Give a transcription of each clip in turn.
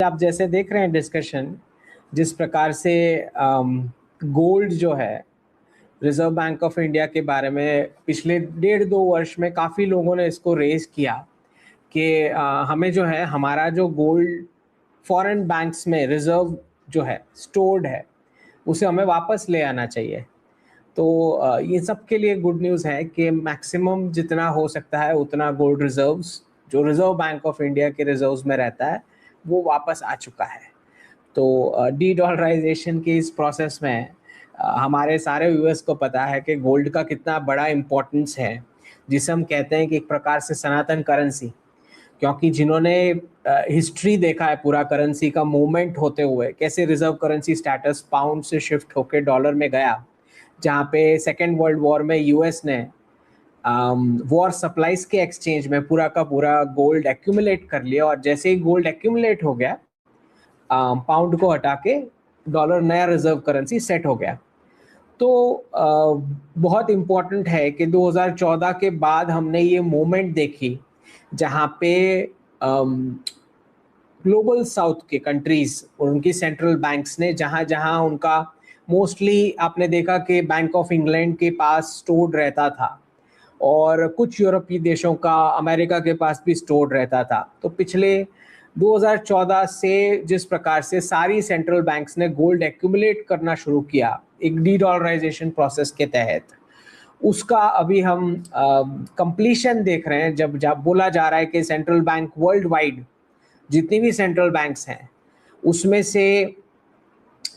आप जैसे देख रहे हैं डिस्कशन जिस प्रकार से गोल्ड जो है रिजर्व बैंक ऑफ इंडिया के बारे में पिछले 1.5-2 वर्ष में काफ़ी लोगों ने इसको रेज किया कि हमें जो है हमारा जो गोल्ड फॉरेन बैंक्स में रिजर्व जो है स्टोर्ड है उसे हमें वापस ले आना चाहिए। तो ये सब के लिए गुड न्यूज़ है कि मैक्सिमम जितना हो सकता है उतना गोल्ड रिजर्व्स जो रिजर्व बैंक ऑफ इंडिया के रिजर्व्स में रहता है वो वापस आ चुका है। तो डी डॉलराइजेशन के इस प्रोसेस में हमारे सारे व्यूअर्स को पता है कि गोल्ड का कितना बड़ा इम्पोर्टेंस है, जिसे हम कहते हैं कि एक प्रकार से सनातन करेंसी। क्योंकि जिन्होंने हिस्ट्री देखा है पूरा करेंसी का मूवमेंट होते हुए, कैसे रिजर्व करेंसी स्टेटस पाउंड से शिफ्ट होकर डॉलर में गया, जहाँ पे सेकेंड वर्ल्ड वॉर में यूएस ने वॉर सप्लाईज के एक्सचेंज में पूरा का पूरा गोल्ड एक्यूमुलेट कर लिया, और जैसे ही गोल्ड एक्यूमुलेट हो गया पाउंड को हटा के डॉलर नया रिजर्व करेंसी सेट हो गया। तो बहुत इम्पोर्टेंट है कि 2014 के बाद हमने ये मूवमेंट देखी जहाँ पे ग्लोबल साउथ के कंट्रीज और उनकी सेंट्रल बैंक्स ने जहाँ जहाँ उनका मोस्टली आपने देखा कि बैंक ऑफ इंग्लैंड के पास स्टोर्ड रहता था और कुछ यूरोपीय देशों का अमेरिका के पास भी स्टोर्ड रहता था। तो पिछले 2014 से जिस प्रकार से सारी सेंट्रल बैंक्स ने गोल्ड एक्यूमुलेट करना शुरू किया एक डी डॉलराइजेशन प्रोसेस के तहत, उसका अभी हम कंप्लीशन देख रहे हैं। जब जब बोला जा रहा है कि सेंट्रल बैंक वर्ल्ड वाइड जितनी भी सेंट्रल बैंक्स हैं उसमें से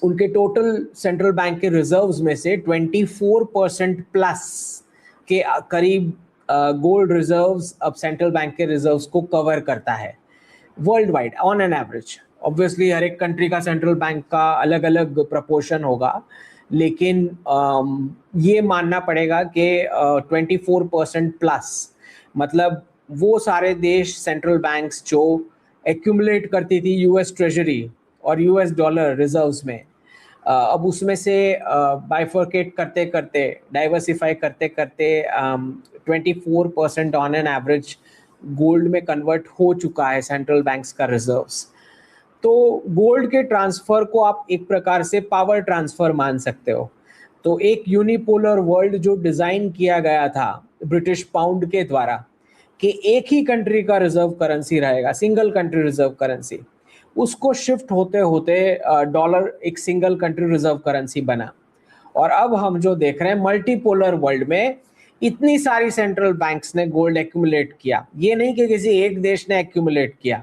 उनके टोटल सेंट्रल बैंक के रिजर्व्स में से 24% प्लस के करीब गोल्ड रिजर्व्स अब सेंट्रल बैंक के रिजर्व्स को कवर करता है world wide on an average. Obviously हर एक कंट्री का सेंट्रल बैंक का अलग अलग प्रपोर्शन होगा, लेकिन ये मानना पड़ेगा कि 24% प्लस मतलब वो सारे देश सेंट्रल बैंक्स जो एक्यूमुलेट करती थी यूएस ट्रेजरी और यूएस डॉलर रिजर्व्स में, अब उसमें से बाइफर्केट करते करते डाइवर्सिफाई करते करते 24% ऑन एन एवरेज गोल्ड में कन्वर्ट हो चुका है सेंट्रल बैंक्स का रिजर्व्स। तो गोल्ड के ट्रांसफर को आप एक प्रकार से पावर ट्रांसफर मान सकते हो। तो एक यूनिपोलर वर्ल्ड जो डिजाइन किया गया था ब्रिटिश पाउंड के द्वारा कि एक ही कंट्री का रिजर्व करेंसी रहेगा, सिंगल कंट्री रिजर्व करेंसी, उसको शिफ्ट होते होते डॉलर एक सिंगल कंट्री रिजर्व करेंसी बना। और अब हम जो देख रहे हैं मल्टीपोलर वर्ल्ड में इतनी सारी सेंट्रल बैंक्स ने गोल्ड एक्यूमुलेट किया, ये नहीं कि किसी एक देश ने एक्यूमुलेट किया,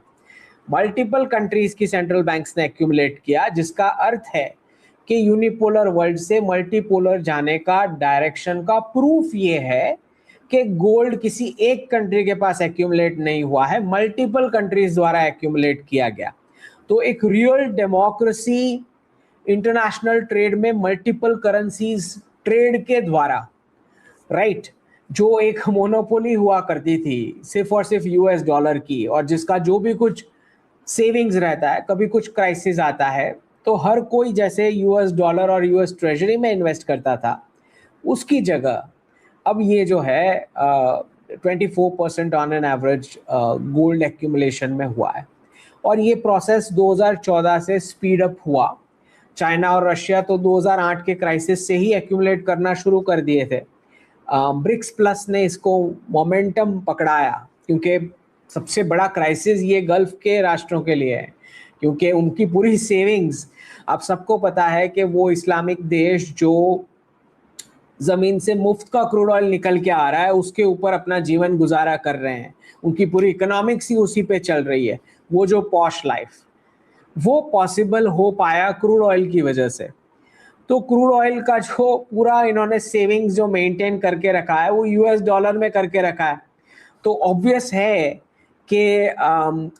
मल्टीपल कंट्रीज की सेंट्रल बैंक्स ने एक्यूमुलेट किया, जिसका अर्थ है कि यूनिपोलर वर्ल्ड से मल्टीपोलर जाने का डायरेक्शन का प्रूफ ये है कि गोल्ड किसी एक कंट्री के पास एक्यूमुलेट नहीं हुआ है, मल्टीपल कंट्रीज द्वारा एक्यूमुलेट किया गया। तो एक रियल डेमोक्रेसी इंटरनेशनल ट्रेड में मल्टीपल करेंसीज ट्रेड के द्वारा, राइट, जो एक मोनोपोली हुआ करती थी सिर्फ और सिर्फ यूएस डॉलर की, और जिसका जो भी कुछ सेविंग्स रहता है, कभी कुछ क्राइसिस आता है तो हर कोई जैसे यूएस डॉलर और यूएस ट्रेजरी में इन्वेस्ट करता था, उसकी जगह अब ये जो है 24% on an average gold accumulation में हुआ है। और ये प्रोसेस 2014 से स्पीड अप हुआ। चाइना और रशिया तो 2008 के क्राइसिस से ही एक्यूमुलेट करना शुरू कर दिए थे। ब्रिक्स प्लस ने इसको मोमेंटम पकड़ाया, क्योंकि सबसे बड़ा क्राइसिस ये गल्फ के राष्ट्रों के लिए है, क्योंकि उनकी पूरी सेविंग्स, आप सबको पता है कि वो इस्लामिक देश जो ज़मीन से मुफ्त का क्रूड ऑयल निकल के आ रहा है उसके ऊपर अपना जीवन गुजारा कर रहे हैं, उनकी पूरी इकोनॉमिक्स ही उसी पे चल रही है। वो जो पॉश लाइफ, वो पॉसिबल हो पाया क्रूड ऑयल की वजह से। तो क्रूड ऑयल का जो पूरा इन्होंने सेविंग्स जो मेंटेन करके रखा है वो यूएस डॉलर में करके रखा है। तो ऑब्वियस है कि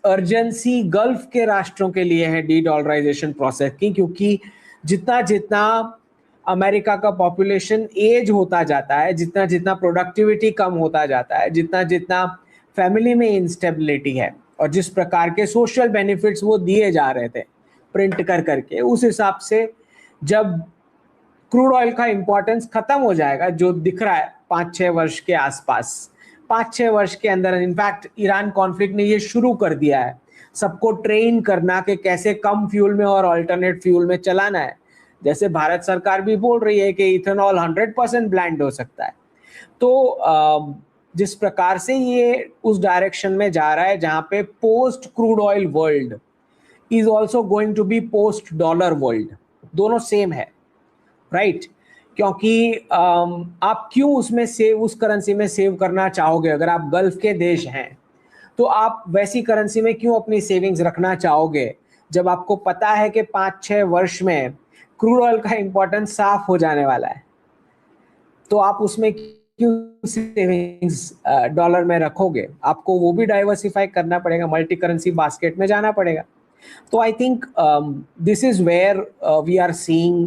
अर्जेंसी गल्फ के राष्ट्रों के लिए है डी डॉलराइजेशन प्रोसेस की, क्योंकि जितना जितना अमेरिका का पॉपुलेशन एज होता जाता है, जितना जितना प्रोडक्टिविटी कम होता जाता है, जितना जितना फैमिली में इंस्टेबिलिटी है, और जिस प्रकार के सोशल बेनिफिट्स वो दिए जा रहे थे प्रिंट कर करके, उस हिसाब से जब क्रूड ऑयल का इंपॉर्टेंस खत्म हो जाएगा, जो दिख रहा है 5-6 वर्ष के आसपास, 5-6 वर्ष के अंदर, इनफैक्ट ईरान कॉन्फ्लिक्ट ने ये शुरू कर दिया है सबको ट्रेन करना कि कैसे कम फ्यूल में और अल्टरनेट फ्यूल में चलाना है। जैसे भारत सरकार भी बोल रही है कि इथेनॉल 100% ब्लेंड हो सकता है। तो जिस प्रकार से ये उस डायरेक्शन में जा रहा है जहां पे post crude oil world is also going to be post dollar world, दोनों सेम है, राइट? क्योंकि आप क्यों उसमें सेव, उस करेंसी में सेव करना चाहोगे? अगर आप गल्फ के देश हैं तो आप वैसी करेंसी में क्यों अपनी सेविंग्स रखना चाहोगे जब आपको पता है कि 5-6 वर्ष में क्रूड ऑयल का इंपॉर्टेंस साफ हो जाने वाला है? तो आप उसमें क्यों सेविंग्स डॉलर में रखोगे? आपको वो भी डाइवर्सिफाई करना पड़ेगा, मल्टी करेंसी बास्केट में जाना पड़ेगा। So I think this is where we are seeing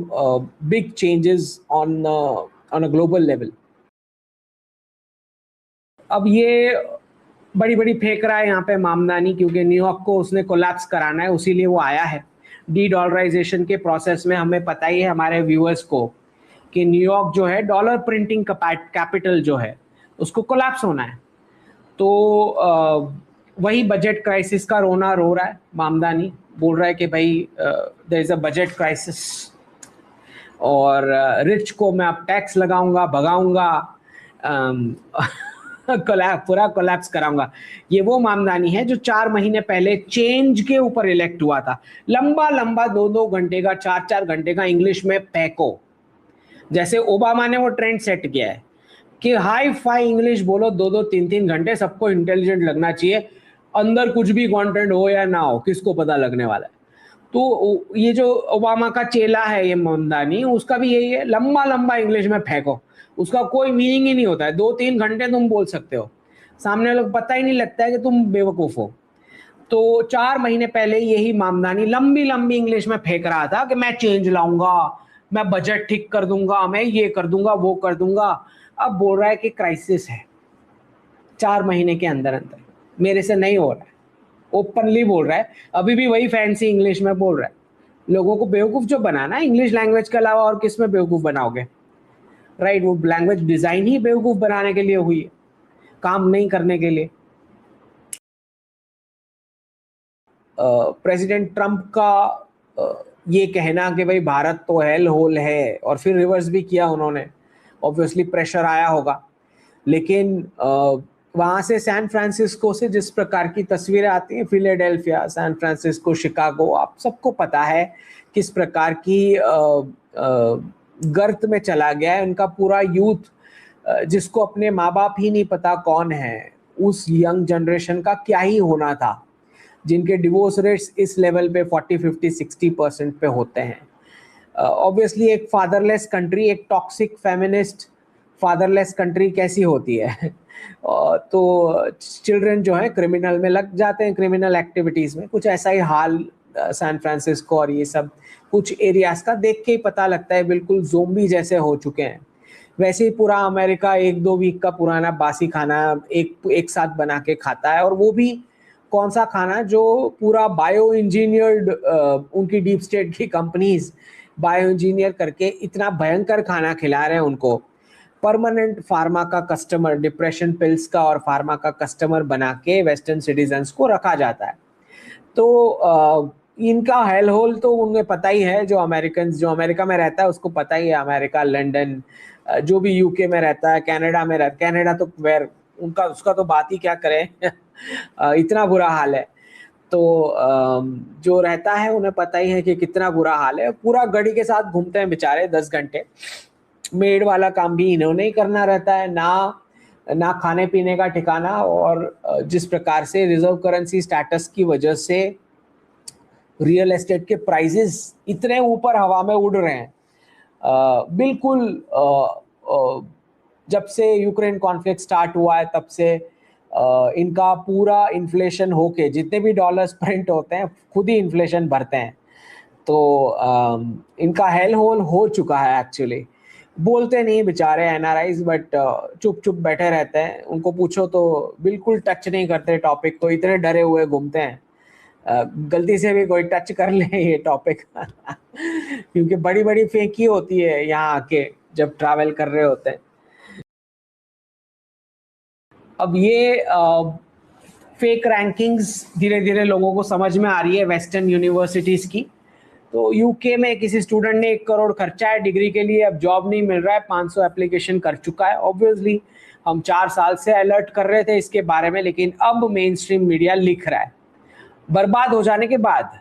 big changes on a global level. अब ये बड़ी बड़ी फेंक रहा है यहाँ पे मामदानी, क्योंकि न्यूयॉर्क को उसने कोलैप्स कराना है, उसीलिए वो आया है। डी डॉलराइजेशन के प्रोसेस में हमें पता ही है हमारे व्यूअर्स को कि न्यूयॉर्क जो है डॉलर प्रिंटिंग कैपिटल जो है उसको कोलैप्स होना है। तो वही बजट क्राइसिस का रोना रो रहा है मामदानी, बोल रहा है कि भाई there is a budget crisis और रिच को मैं अब टैक्स लगाऊंगा, भगाऊंगा, पूरा कोलैप्स कराऊंगा। ये वो मामदानी है जो 4 महीने पहले चेंज के ऊपर इलेक्ट हुआ था। लंबा लंबा 2-2 घंटे का, 4-4 घंटे का इंग्लिश में पैको, जैसे ओबामा ने वो ट्रेंड सेट किया है कि हाई फाई इंग्लिश बोलो 2-2, 3-3 घंटे, सबको इंटेलिजेंट लगना चाहिए, अंदर कुछ भी कंटेंट हो या ना हो किसको पता लगने वाला है। तो ये जो ओबामा का चेला है ये मामदानी, उसका भी यही है, लंबा लंबा इंग्लिश में फेंको, उसका कोई मीनिंग ही नहीं होता है। 2-3 घंटे तुम बोल सकते हो, सामने लोग पता ही नहीं लगता है कि तुम बेवकूफ हो। तो 4 महीने पहले यही मामदानी लंबी लंबी इंग्लिश में फेंक रहा था कि मैं चेंज लाऊंगा, मैं बजट ठीक कर दूंगा, मैं ये कर दूंगा, वो कर दूंगा। अब बोल रहा है कि क्राइसिस है। 4 महीने के अंदर अंदर मेरे से नहीं हो रहा है, ओपनली बोल रहा है। अभी भी वही फैंसी इंग्लिश में बोल रहा है। लोगों को बेवकूफ जो बनाना है इंग्लिश लैंग्वेज के अलावा और किस में बेवकूफ बनाओगे, राइट? वो लैंग्वेज डिजाइन ही बेवकूफ बनाने के लिए हुई है, काम नहीं करने के लिए। प्रेसिडेंट ट्रंप का ये कहना कि भाई भारत तो हेल होल है, और फिर रिवर्स भी किया उन्होंने, ऑब्वियसली प्रेशर आया होगा। लेकिन वहाँ से सैन फ्रांसिस्को से जिस प्रकार की तस्वीरें आती हैं, फिलाडेल्फिया, सैन फ्रांसिस्को, शिकागो, आप सबको पता है किस प्रकार की गर्त में चला गया है उनका पूरा यूथ, जिसको अपने माँ बाप ही नहीं पता कौन है, उस यंग जनरेशन का क्या ही होना था, जिनके डिवोर्स रेट्स इस लेवल पे 40, 50, 60% पे होते हैं। ऑब्वियसली एक फादरलेस कंट्री, एक टॉक्सिक फेमिनिस्ट फादरलेस कंट्री कैसी होती है? तो चिल्ड्रन जो है क्रिमिनल में लग जाते हैं, क्रिमिनल एक्टिविटीज में। कुछ ऐसा ही हाल सैन फ्रांसिस्को और ये सब कुछ एरियाज का देख के ही पता लगता है, बिल्कुल ज़ोंबी जैसे हो चुके हैं। वैसे ही पूरा अमेरिका 1-2 वीक का पुराना बासी खाना एक साथ बना के खाता है, और वो भी कौन सा खाना जो पूरा बायो इंजीनियर्ड, उनकी डीप स्टेट की कंपनीज बायो इंजीनियर करके इतना भयंकर खाना खिला रहे हैं उनको। परमानेंट फार्मा का कस्टमर, डिप्रेशन पिल्स का और फार्मा का कस्टमर बना के वेस्टर्न सिटीजन्स को रखा जाता है। तो इनका हेल होल तो उन्हें पता ही है, जो अमेरिका में रहता है उसको पता ही है। अमेरिका, लंदन, जो भी यूके में रहता है, कनाडा में रहता है, कनाडा तो वेर उनका उसका तो बात ही क्या करें इतना बुरा हाल है। तो जो रहता है उन्हें पता ही है कि कितना बुरा हाल है। पूरा गड़ी के साथ घूमते हैं बेचारे 10 घंटे, मेड वाला काम भी इन्होंने ही करना रहता है, ना खाने पीने का ठिकाना। और जिस प्रकार से रिजर्व करेंसी स्टेटस की वजह से रियल एस्टेट के प्राइसेस इतने ऊपर हवा में उड़ रहे हैं, बिल्कुल जब से यूक्रेन कॉन्फ्लिक्ट स्टार्ट हुआ है तब से इनका पूरा इन्फ्लेशन होके जितने भी डॉलर्स प्रिंट होते हैं खुद ही इन्फ्लेशन भरते हैं। तो इनका हेल होल हो चुका है एक्चुअली। बोलते नहीं बेचारे एनआरआईज, बट चुप चुप बैठे रहते हैं। उनको पूछो तो बिल्कुल टच नहीं करते टॉपिक को, इतने डरे हुए घूमते हैं। गलती से भी कोई टच कर ले ये टॉपिक क्योंकि बड़ी बड़ी फेंकी होती है यहाँ आके जब ट्रैवल कर रहे होते हैं। अब ये फेक रैंकिंग्स धीरे धीरे लोगों को समझ में आ रही है वेस्टर्न यूनिवर्सिटीज की। तो यूके में किसी स्टूडेंट ने 1 करोड़ खर्चा है डिग्री के लिए, अब जॉब नहीं मिल रहा है, 500 एप्लीकेशन कर चुका है। ऑब्वियसली हम 4 साल से अलर्ट कर रहे थे इसके बारे में, लेकिन अब मेन स्ट्रीम मीडिया लिख रहा है। बर्बाद हो जाने के बाद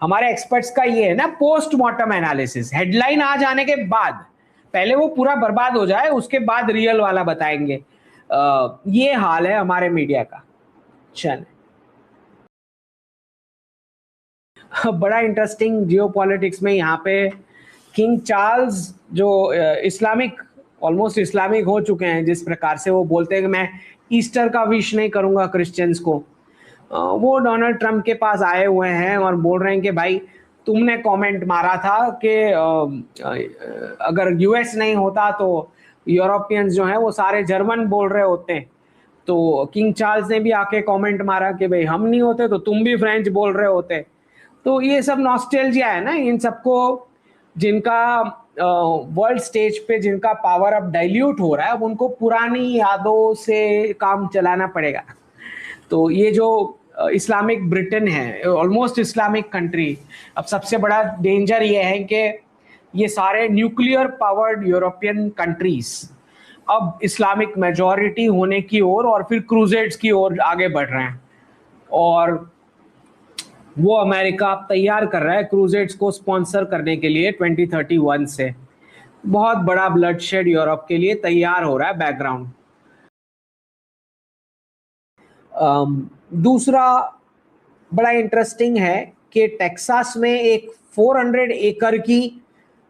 हमारे एक्सपर्ट्स का ये है ना, पोस्टमार्टम एनालिसिस, हेडलाइन आ जाने के बाद, पहले वो पूरा बर्बाद हो जाए उसके बाद रियल वाला बताएंगे। ये हाल है हमारे मीडिया का। चल, बड़ा इंटरेस्टिंग जियोपॉलिटिक्स में यहाँ पे किंग चार्ल्स जो इस्लामिक, ऑलमोस्ट इस्लामिक हो चुके हैं, जिस प्रकार से वो बोलते हैं कि मैं ईस्टर का विश नहीं करूंगा क्रिश्चियंस को, वो डोनाल्ड ट्रंप के पास आए हुए हैं और बोल रहे हैं कि भाई तुमने कमेंट मारा था कि अगर यूएस नहीं होता तो यूरोपियंस जो हैं वो सारे जर्मन बोल रहे होते हैं। तो किंग चार्ल्स ने भी आके कमेंट मारा कि भाई हम नहीं होते तो तुम भी फ्रेंच बोल रहे होते। तो ये सब नॉस्टैल्जिया है ना इन सबको, जिनका वर्ल्ड स्टेज पे जिनका पावर अब डाइल्यूट हो रहा है, अब उनको पुरानी यादों से काम चलाना पड़ेगा। तो ये जो इस्लामिक ब्रिटेन है, ऑलमोस्ट इस्लामिक कंट्री, अब सबसे बड़ा डेंजर ये है कि ये सारे न्यूक्लियर पावर्ड यूरोपियन कंट्रीज अब इस्लामिक मेजॉरिटी होने की ओर और फिर क्रूजेड्स की ओर आगे बढ़ रहे हैं। और वो अमेरिका अब तैयार कर रहा है क्रूजेड्स को स्पॉन्सर करने के लिए 2031 से। बहुत बड़ा ब्लडशेड यूरोप के लिए तैयार हो रहा है बैकग्राउंड। दूसरा बड़ा इंटरेस्टिंग है कि टेक्सास में एक 400 एकड़ की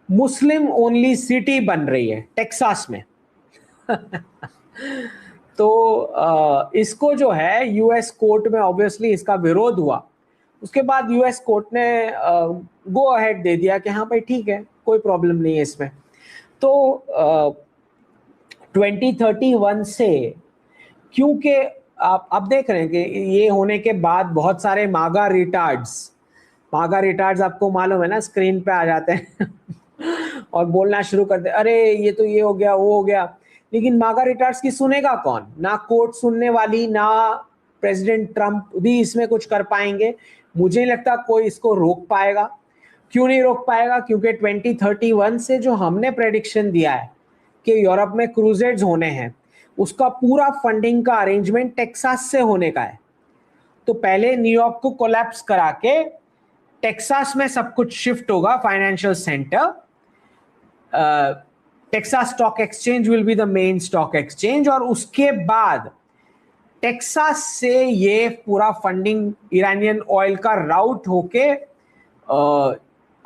मुस्लिम ओनली सिटी बन रही है टेक्सास में। तो इसको जो है यूएस कोर्ट में ऑब्वियसली इसका विरोध हुआ, उसके बाद यूएस कोर्ट ने गो अहेड दे दिया कि हाँ भाई ठीक है, कोई प्रॉब्लम नहीं है इसमें। तो 2031 से, क्योंकि आप देख रहे हैं कि ये होने के बाद बहुत सारे मागा रिटार्ड्स आपको मालूम है ना, स्क्रीन पे आ जाते हैं और बोलना शुरू करते, अरे ये तो ये हो गया वो हो गया। लेकिन मागा रिटार्ड्स की सुनेगा कौन? ना कोर्ट सुनने वाली, ना प्रेसिडेंट ट्रंप भी इसमें कुछ कर पाएंगे। मुझे नहीं लगता कोई इसको रोक पाएगा। क्यों नहीं रोक पाएगा? क्योंकि 2031 से जो हमने प्रेडिक्शन दिया है कि यूरोप में क्रूजेड्स होने हैं, उसका पूरा फंडिंग का अरेंजमेंट टेक्सास से होने का है। तो पहले न्यूयॉर्क को कोलैप्स करा के टेक्सास में सब कुछ शिफ्ट होगा, financial centre. Texas stock exchange will be the main stock exchange, और उसके बाद टेक्सास से ये पूरा फंडिंग इरानियन ऑयल का राउट होके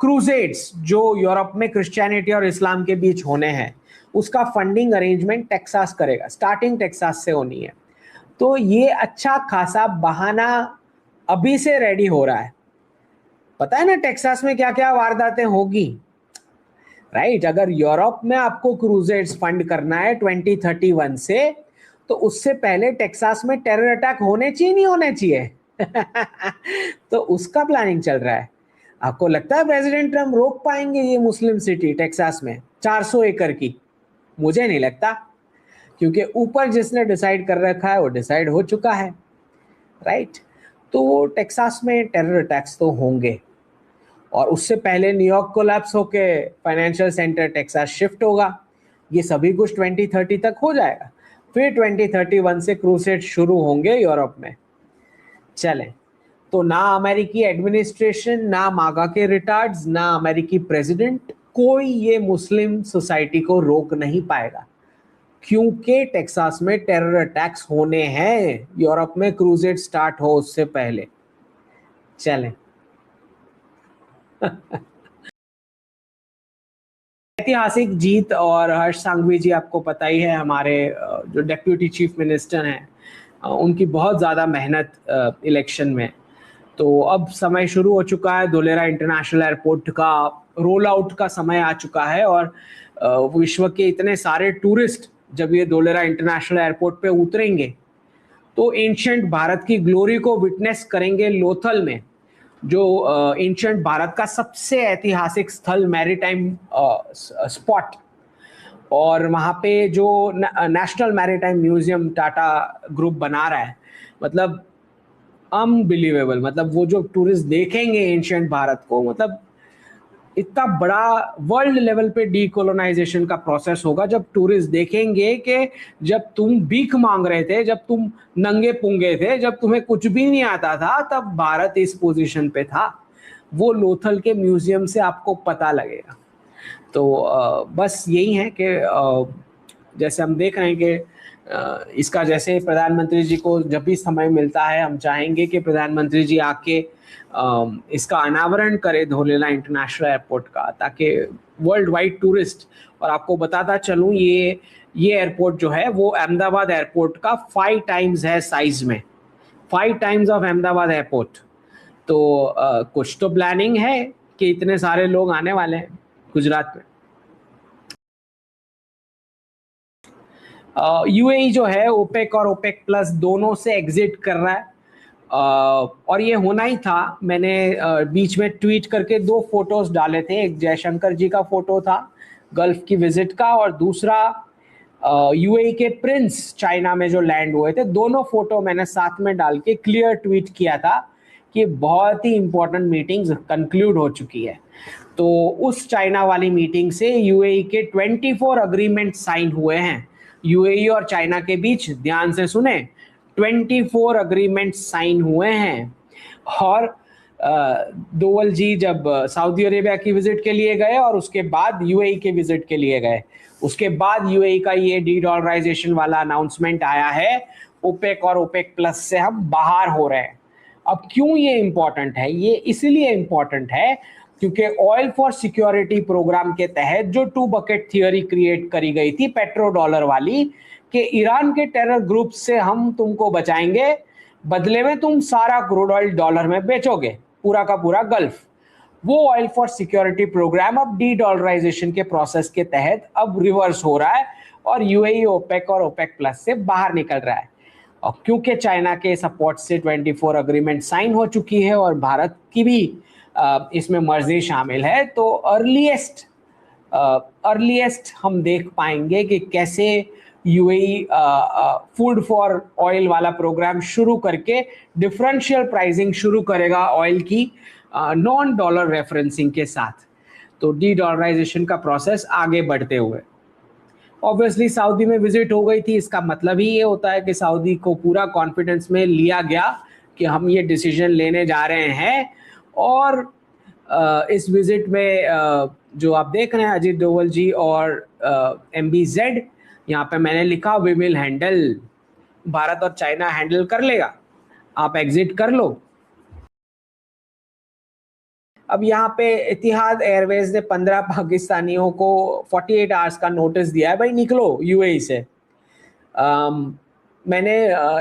क्रूजेड्स जो यूरोप में क्रिश्चियनिटी और इस्लाम के बीच होने हैं, उसका फंडिंग अरेंजमेंट टेक्सास करेगा। स्टार्टिंग टेक्सास से होनी है। तो ये अच्छा खासा बहाना अभी से रेडी हो रहा है। पता है ना टेक्सास में क्या क्या वारदातें होगी, राइट? अगर यूरोप में आपको क्रूजेड्स फंड करना है 2031 से, तो उससे पहले टेक्सास में टेरर अटैक होने चाहिए नहीं होने चाहिए? तो उसका प्लानिंग चल रहा है। आपको लगता है प्रेसिडेंट ट्रम्प रोक पाएंगे ये मुस्लिम सिटी टेक्सास में 400 एकड़ की? मुझे नहीं लगता, क्योंकि ऊपर जिसने डिसाइड कर रखा है वो डिसाइड हो चुका है, राइट? तो टेक्सास में टेरर अटैक्स तो होंगे, और उससे पहले न्यूयॉर्क कोलैप्स होके फाइनेंशियल सेंटर टेक्सास शिफ्ट होगा। ये सभी कुछ 2030 तक हो जाएगा। फिर 2031 से क्रूसेड शुरू होंगे यूरोप में। चलें, तो ना अमेरिकी एडमिनिस्ट्रेशन, ना मागा के रिटार्ड्स, ना अमेरिकी प्रेसिडेंट, कोई ये मुस्लिम सोसाइटी को रोक नहीं पाएगा, क्योंकि टेक्सास में टेरर अटैक्स होने हैं यूरोप में क्रूसेड स्टार्ट हो उससे पहले। चलें। ऐतिहासिक जीत, और हर्ष सांघवी जी आपको पता ही है, हमारे जो डेप्यूटी चीफ मिनिस्टर हैं, उनकी बहुत ज़्यादा मेहनत इलेक्शन में। तो अब समय शुरू हो चुका है, धोलेरा इंटरनेशनल एयरपोर्ट का रोल आउट का समय आ चुका है, और विश्व के इतने सारे टूरिस्ट जब ये धोलेरा इंटरनेशनल एयरपोर्ट पे उतरेंगे तो एंशिएंट भारत की ग्लोरी को विटनेस करेंगे लोथल में, जो एंशिएंट भारत का सबसे ऐतिहासिक स्थल, मैरीटाइम स्पॉट। और वहाँ पे जो national maritime museum Tata group बना रहा है, मतलब अनबिलीवेबल, मतलब वो जो टूरिस्ट देखेंगे एंशिएंट भारत को, मतलब इतना बड़ा वर्ल्ड लेवल पे डीकोलोनाइजेशन का प्रोसेस होगा जब टूरिस्ट देखेंगे कि जब तुम भीख मांग रहे थे, जब तुम नंगे पुंगे थे, जब तुम्हें कुछ भी नहीं आता था, तब भारत इस पोजीशन पे था। वो लोथल के म्यूजियम से आपको पता लगेगा। तो बस यही है कि जैसे हम देख रहे हैं कि इसका जैसे प्रधानमंत्री जी को जब भी समय मिलता है, हम चाहेंगे कि प्रधानमंत्री जी आके इसका अनावरण करे धोलेला इंटरनेशनल एयरपोर्ट का, ताकि वर्ल्ड वाइड टूरिस्ट, और आपको बताता चलूं ये एयरपोर्ट जो है वो अहमदाबाद एयरपोर्ट का 5 टाइम्स है साइज में, 5 टाइम्स ऑफ अहमदाबाद एयरपोर्ट। तो कुछ तो प्लानिंग है कि इतने सारे लोग आने वाले हैं गुजरात में। यूएई जो है ओपेक और ओपेक प्लस दोनों से एग्जिट कर रहा है, और ये होना ही था। मैंने बीच में ट्वीट करके 2 फोटोज डाले थे, एक जयशंकर जी का फोटो था गल्फ की विजिट का, और दूसरा यूएई के प्रिंस चाइना में जो लैंड हुए थे। दोनों फोटो मैंने साथ में डाल के क्लियर ट्वीट किया था कि बहुत ही इंपॉर्टेंट मीटिंग्स कंक्लूड हो चुकी है। तो उस चाइना वाली मीटिंग से यूएई के 24 अग्रीमेंट साइन हुए हैं यूएई और चाइना के बीच। ध्यान से सुने, 24 अग्रीमेंट साइन हुए हैं। और दोवल जी जब सऊदी अरेबिया की विजिट के लिए गए और उसके बाद यूएई के विजिट के लिए गए, उसके बाद यूएई का ये डी-डॉलराइजेशन वाला अनाउंसमेंट आया है, ओपेक और ओपेक प्लस से हम बाहर हो रहे हैं। अब क्यों ये इंपॉर्टेंट है? ये इसलिए इंपॉर्टेंट है क्योंकि ऑयल फॉर सिक्योरिटी प्रोग्राम के तहत जो 2 बकेट थियरी क्रिएट करी गई थी पेट्रो डॉलर वाली, कि ईरान के टेरर ग्रुप से हम तुमको बचाएंगे, बदले में तुम सारा क्रूड ऑयल डॉलर में बेचोगे, पूरा का पूरा गल्फ। वो ऑयल फॉर सिक्योरिटी प्रोग्राम अब डी डॉलराइजेशन के प्रोसेस के तहत अब रिवर्स हो रहा है और यूएई ओपेक और ओपेक प्लस से बाहर निकल रहा है। और क्योंकि चाइना के सपोर्ट से 24 अग्रीमेंट साइन हो चुकी है और भारत की भी इसमें मर्जी शामिल है, तो अर्लीस्ट हम देख पाएंगे कि कैसे यूएई फूड फॉर ऑयल वाला प्रोग्राम शुरू करके डिफरेंशियल प्राइसिंग शुरू करेगा ऑयल की नॉन डॉलर रेफरेंसिंग के साथ। तो डी डॉलराइजेशन का प्रोसेस आगे बढ़ते हुए, ऑब्वियसली सऊदी में विजिट हो गई थी, इसका मतलब ही ये होता है कि सऊदी को पूरा कॉन्फिडेंस में लिया गया कि हम ये डिसीजन लेने जा रहे हैं। और इस विजिट में जो आप देख रहे हैं अजीत डोवल जी और MBZ, यहाँ पे मैंने लिखा वी विल हैंडल, भारत और चाइना हैंडल कर लेगा, आप एग्जिट कर लो। अब यहाँ पे इतिहाद एयरवेज ने 15 पाकिस्तानियों को 48 आवर्स का नोटिस दिया है, भाई निकलो यूएई से। मैंने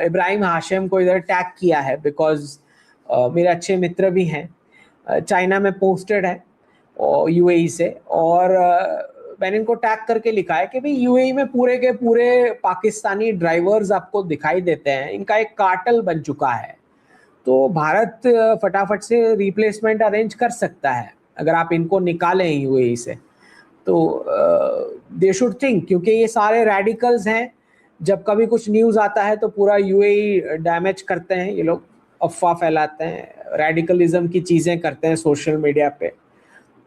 इब्राहिम हाशिम को इधर टैग किया है बिकॉज मेरे अच्छे मित्र भी हैं, चाइना में पोस्टेड है और यूएई से, और मैंने इनको टैग करके लिखा है कि भाई यूएई में पूरे के पूरे पाकिस्तानी ड्राइवर्स आपको दिखाई देते हैं, इनका एक कार्टेल बन चुका है। तो भारत फटाफट से रिप्लेसमेंट अरेंज कर सकता है अगर आप इनको निकालें यूएई से। तो दे शुड थिंक, क्योंकि ये सारे रेडिकल्स हैं, जब कभी कुछ न्यूज़ आता है तो पूरा यूएई डैमेज करते हैं ये लोग, अफवाह फैलाते हैं, रेडिकलिज्म की चीज़ें करते हैं सोशल मीडिया पे।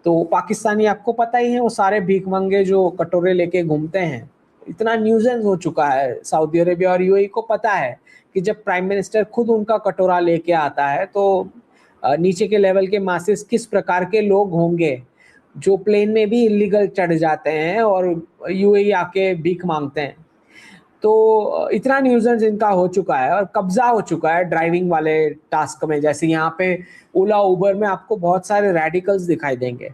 तो पाकिस्तानी आपको पता ही है, वो सारे भीखमंगे जो कटोरे लेके घूमते हैं। इतना न्यूज़ेंस हो चुका है, सऊदी अरेबिया और यूएई को पता है कि जब प्राइम मिनिस्टर खुद उनका कटोरा लेके आता है तो नीचे के लेवल के मासेस किस प्रकार के लोग होंगे जो प्लेन में भी इलीगल चढ़ जाते हैं और यूएई आके भीख मांगते हैं। तो इतना न्यूज़ेंस इनका हो चुका है और कब्जा हो चुका है ड्राइविंग वाले टास्क में। जैसे यहाँ पे ओला उबर में आपको बहुत सारे रेडिकल्स दिखाई देंगे,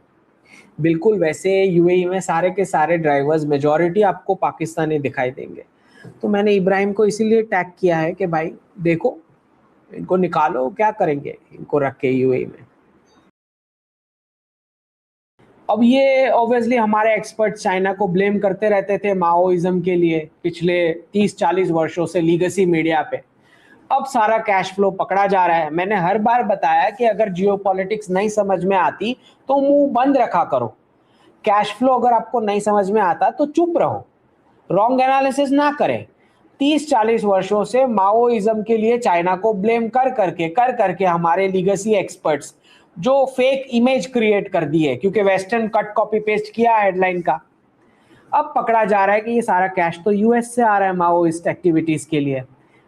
बिल्कुल वैसे यूएई में सारे के सारे ड्राइवर्स मेजॉरिटी आपको पाकिस्तानी दिखाई देंगे। तो मैंने इब्राहिम को इसीलिए टैग किया है कि भाई देखो इनको निकालो, क्या करेंगे इनको रख के यूएई में। अब ये ऑब्वियसली हमारे एक्सपर्ट चाइना को ब्लेम करते रहते थे माओइज्म के लिए पिछले 30-40 वर्षों से लीगेसी मीडिया पे। अब सारा कैश फ्लो पकड़ा जा रहा है। मैंने हर बार बताया कि अगर जियोपॉलिटिक्स नहीं समझ में आती तो मुंह बंद रखा करो, कैश फ्लो अगर आपको नहीं समझ में आता तो चुप रहो, रॉन्ग एनालिसिस ना करें। 30-40 वर्षों से माओइज्म के लिए चाइना को ब्लेम कर करके हमारे लीगेसी एक्सपर्ट्स जो फेक इमेज क्रिएट कर दी है, क्योंकि वेस्टर्न कट कॉपी पेस्ट किया हेडलाइन का, अब पकड़ा जा रहा है कि ये सारा कैश तो यूएस से आ रहा है माओइस्ट एक्टिविटीज के लिए।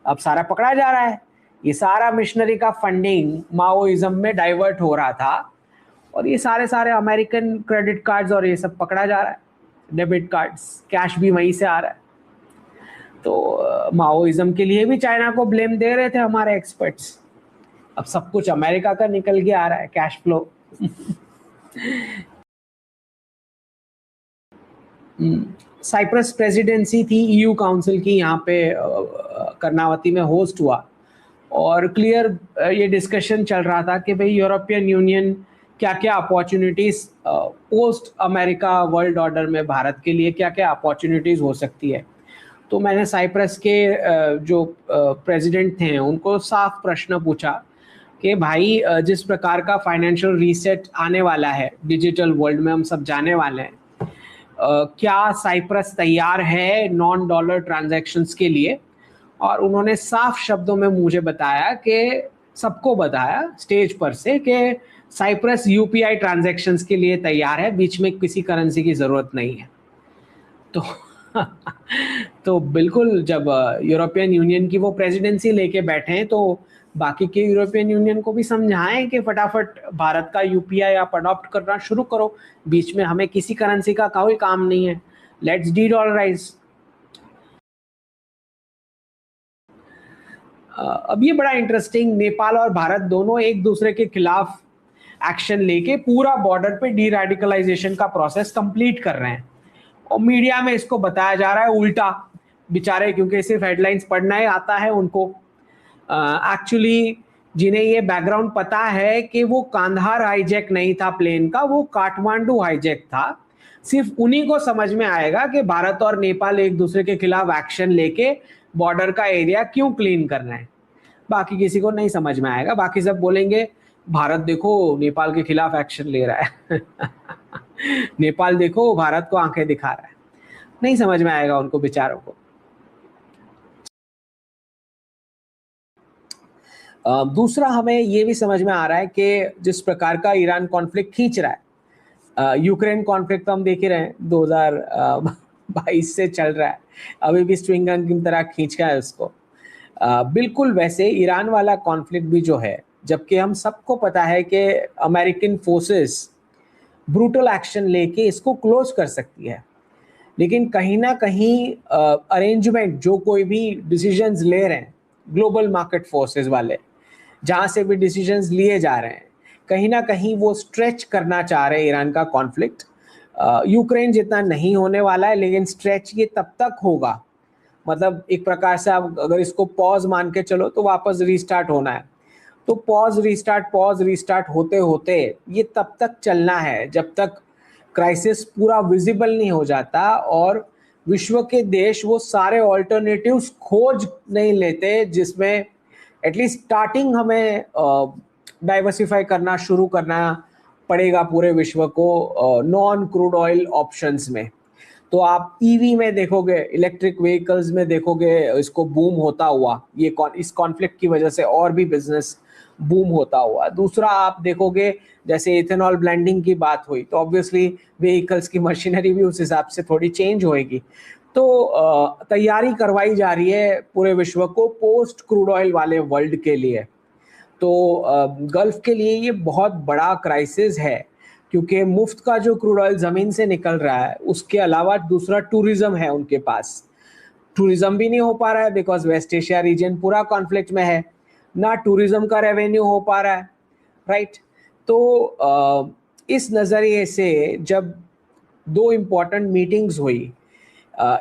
अब सारा पकड़ा जा रहा है, ये सारा मिशनरी का फंडिंग माओइज्म में डाइवर्ट हो रहा था, और ये सारे अमेरिकन क्रेडिट कार्ड्स और ये सब पकड़ा जा रहा है, डेबिट कार्ड्स, कैश भी वहीं से आ रहा है। तो माओइज्म के लिए भी चाइना को ब्लेम दे रहे थे हमारे एक्सपर्ट्स, अब सब कुछ अमेरिका का निकल के आ रहा है कैश फ्लो। साइप्रस प्रेसिडेंसी थी ईयू काउंसिल की, यहाँ पे कर्नावती में होस्ट हुआ, और क्लियर ये डिस्कशन चल रहा था कि भाई यूरोपियन यूनियन क्या क्या opportunities post America world order में भारत के लिए क्या क्या अपॉर्चुनिटीज हो सकती है। तो मैंने साइप्रस के जो प्रेसिडेंट थे उनको साफ प्रश्न पूछा कि भाई जिस प्रकार का फाइनेंशियल रीसेट आने वाला है डिजिटल वर्ल्ड में, हम सब जाने वाले हैं, क्या साइप्रस तैयार है नॉन डॉलर ट्रांजैक्शंस के लिए। और उन्होंने साफ शब्दों में मुझे बताया कि सबको बताया स्टेज पर से कि साइप्रस यूपीआई ट्रांजैक्शंस के लिए तैयार है, बीच में किसी करेंसी की ज़रूरत नहीं है। तो तो बिल्कुल जब यूरोपियन यूनियन की वो प्रेसिडेंसी लेके बैठे हैं तो बाकी के यूरोपियन यूनियन को भी समझाएं कि फटाफट भारत का यूपीआई आप अडॉप्ट करना शुरू करो, बीच में हमें किसी करेंसी का कोई काम नहीं है, लेट्स डी डॉलराइज। अब ये बड़ा इंटरेस्टिंग, नेपाल और भारत दोनों एक दूसरे के खिलाफ एक्शन लेके पूरा बॉर्डर पे डी रेडिकलाइजेशन का प्रोसेस कंप्लीट कर रहे हैं, और मीडिया में इसको बताया जा रहा है उल्टा, बेचारे क्योंकि सिर्फ हेडलाइंस पढ़ना ही आता है उनको। एक्चुअली जिन्हें ये बैकग्राउंड पता है कि वो कांधार हाईजैक नहीं था प्लेन का, वो काठमांडू हाईजैक था, सिर्फ उन्हीं को समझ में आएगा कि भारत और नेपाल एक दूसरे के खिलाफ एक्शन लेके बॉर्डर का एरिया क्यों क्लीन कर रहे हैं। बाकी किसी को नहीं समझ में आएगा, बाकी सब बोलेंगे भारत देखो नेपाल के खिलाफ एक्शन ले रहा है नेपाल देखो भारत को आंखें दिखा रहा है, नहीं समझ में आएगा उनको बेचारों को। दूसरा हमें ये भी समझ में आ रहा है कि जिस प्रकार का ईरान कॉन्फ्लिक्ट खींच रहा है, यूक्रेन कॉन्फ्लिक्ट तो हम देख ही रहे हैं 2022 से चल रहा है, अभी भी स्ट्रिंग की तरह खींच रहा है उसको। बिल्कुल वैसे ईरान वाला कॉन्फ्लिक्ट भी जो है, जबकि हम सबको पता है कि अमेरिकन फोर्सेस ब्रूटल एक्शन लेके इसको क्लोज कर सकती है, लेकिन कहीं ना कहीं अरेंजमेंट जो कोई भी डिसीजंस ले रहे हैं ग्लोबल मार्केट फोर्सेस वाले, जहाँ से भी डिसीजंस लिए जा रहे हैं, कहीं ना कहीं वो स्ट्रेच करना चाह रहे हैं ईरान का कॉन्फ्लिक्ट। यूक्रेन जितना नहीं होने वाला है, लेकिन स्ट्रेच ये तब तक होगा, मतलब एक प्रकार से आप अगर इसको पॉज मान के चलो तो वापस रीस्टार्ट होना है, तो पॉज रिस्टार्ट होते होते ये तब तक चलना है जब तक क्राइसिस पूरा विजिबल नहीं हो जाता और विश्व के देश वो सारे ऑल्टरनेटिव्स खोज नहीं लेते जिसमें एटलीस्ट स्टार्टिंग हमें डाइवर्सिफाई करना शुरू करना पड़ेगा पूरे विश्व को नॉन क्रूड ऑयल ऑप्शंस में। तो आप ईवी में देखोगे, इलेक्ट्रिक व्हीकल्स में देखोगे इसको बूम होता हुआ, ये इस कॉन्फ्लिक्ट की वजह से और भी बिजनेस बूम होता हुआ। दूसरा आप देखोगे जैसे इथेनॉल ब्लेंडिंग की बात हुई तो ऑब्वियसली व्हीकल्स की मशीनरी भी उस हिसाब से थोड़ी चेंज होएगी। तो तैयारी करवाई जा रही है पूरे विश्व को पोस्ट क्रूड ऑयल वाले वर्ल्ड के लिए। तो गल्फ के लिए ये बहुत बड़ा क्राइसिस है, क्योंकि मुफ्त का जो क्रूड ऑयल जमीन से निकल रहा है उसके अलावा दूसरा टूरिज्म है उनके पास, टूरिज्म भी नहीं हो पा रहा है बिकॉज वेस्ट एशिया रीजन पूरा कॉन्फ्लिक्ट में है, ना टूरिज्म का रेवेन्यू हो पा रहा है, राइट। तो इस नज़रिए से जब दो इम्पॉर्टेंट मीटिंग्स हुई,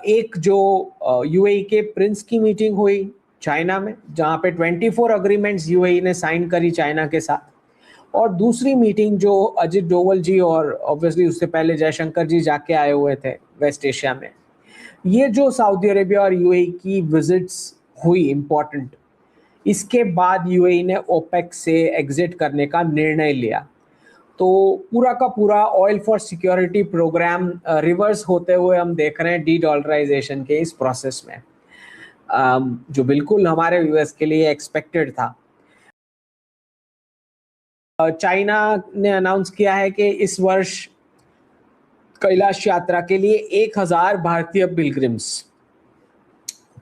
एक जो यूएई के प्रिंस की मीटिंग हुई चाइना में जहाँ पे 24 अग्रीमेंट्स यूएई ने साइन करी चाइना के साथ, और दूसरी मीटिंग जो अजित डोवल जी और ऑब्वियसली उससे पहले जयशंकर जी जाके आए हुए थे वेस्ट एशिया में, ये जो सऊदी अरेबिया और यूएई की विजिट्स हुई इम्पॉर्टेंट, इसके बाद यूएई ने ओपेक से एग्जिट करने का निर्णय लिया। तो पूरा का पूरा oil for security program reverse होते हुए हम देख रहे हैं डी डॉलराइजेशन के इस प्रोसेस में। जो बिल्कुल हमारे यूएस के लिए एक्सपेक्टेड था। चाइना ने अनाउंस किया है कि इस वर्ष कैलाश यात्रा के लिए 1000 भारतीय पिलग्रिम्स।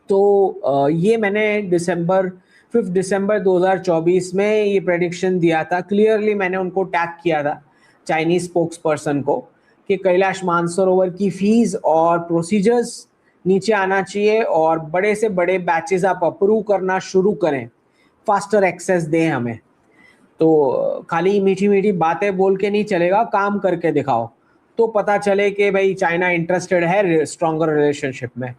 तो ये मैंने 5 दिसंबर 2024 में ये प्रेडिक्शन दिया था। क्लियरली मैंने उनको टैग किया था, चाइनीज स्पोक्स पर्सन को, कि कैलाश मानसरोवर की फीस और प्रोसीजर्स नीचे आना चाहिए और बड़े से बड़े बैचेस आप अप्रूव करना शुरू करें, फास्टर एक्सेस दें हमें। तो खाली मीठी मीठी बातें बोल के नहीं चलेगा, काम करके दिखाओ तो पता चले कि भाई चाइना इंटरेस्टेड है स्ट्रॉन्गर रिलेशनशिप में।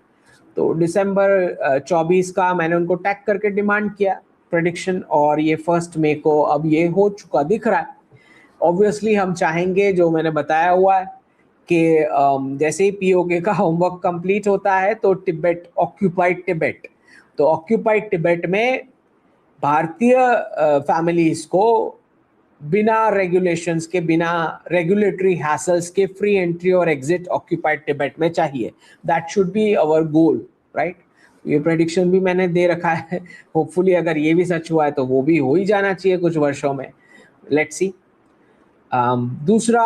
तो दिसंबर 24 का मैंने उनको टैग करके डिमांड किया प्रेडिक्शन, और ये 1 मई को अब ये हो चुका दिख रहा है। ऑब्वियसली हम चाहेंगे, जो मैंने बताया हुआ है, कि जैसे ही पीओके का होमवर्क कंप्लीट होता है तो तिब्बत, ऑक्यूपाइड तिब्बत, तो ऑक्यूपाइड तिब्बत में भारतीय फैमिलीज को बिना रेगुलेशंस के, बिना रेगुलेटरी हैसल्स के फ्री एंट्री और एग्जिट ऑक्यूपाइड तिब्बत में चाहिए। That should be our goal, right. ये प्रेडिक्शन भी मैंने दे रखा है। होपफुली अगर ये भी सच हुआ है तो वो भी हो ही जाना चाहिए कुछ वर्षों में। Let's see. दूसरा,